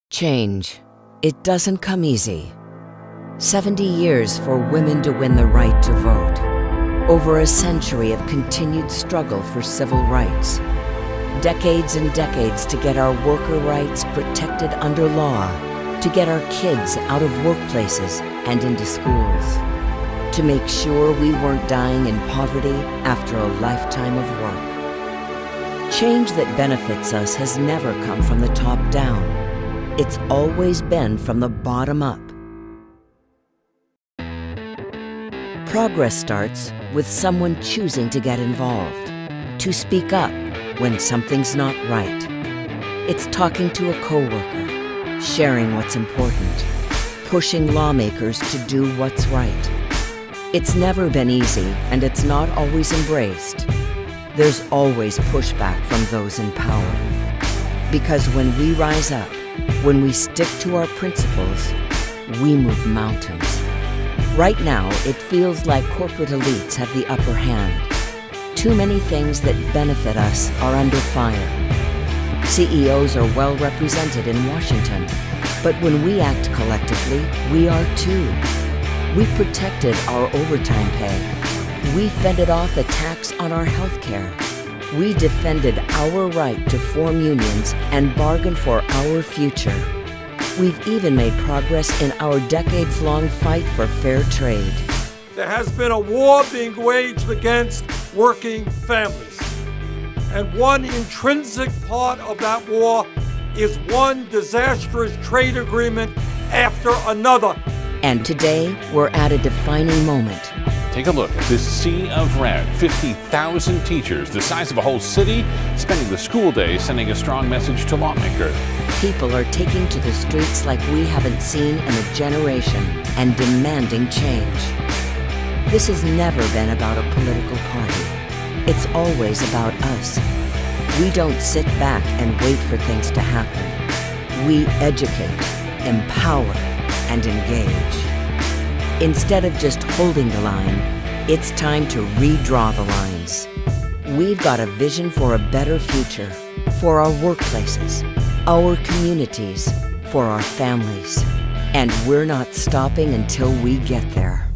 Change. It doesn't come easy. 70 years for women to win the right to vote. Over a century of continued struggle for civil rights. Decades and decades to get our worker rights protected under law. To get our kids out of workplaces and into schools. To make sure we weren't dying in poverty after a lifetime of work. Change that benefits us has never come from the top down. It's always been from the bottom up. Progress starts with someone choosing to get involved, to speak up when something's not right. It's talking to a coworker, sharing what's important, pushing lawmakers to do what's right. It's never been easy, and it's not always embraced. There's always pushback from those in power. Because when we rise up, when we stick to our principles, we move mountains. Right now, it feels like corporate elites have the upper hand. Too many things that benefit us are under fire. CEOs are well represented in Washington, but when we act collectively, we are too. We protected our overtime pay. We fended off attacks on our health care. We defended our right to form unions and bargain for our future. We've even made progress in our decades-long fight for fair trade. There has been a war being waged against working families. And one intrinsic part of that war is one disastrous trade agreement after another. And today, we're at a defining moment. Take a look at this sea of red. 50,000 teachers, the size of a whole city, spending the school day sending a strong message to lawmakers. People are taking to the streets like we haven't seen in a generation and demanding change. This has never been about a political party. It's always about us. We don't sit back and wait for things to happen. We educate, empower, and engage. Instead of just holding the line, it's time to redraw the lines. We've got a vision for a better future, for our workplaces, our communities, for our families. And we're not stopping until we get there.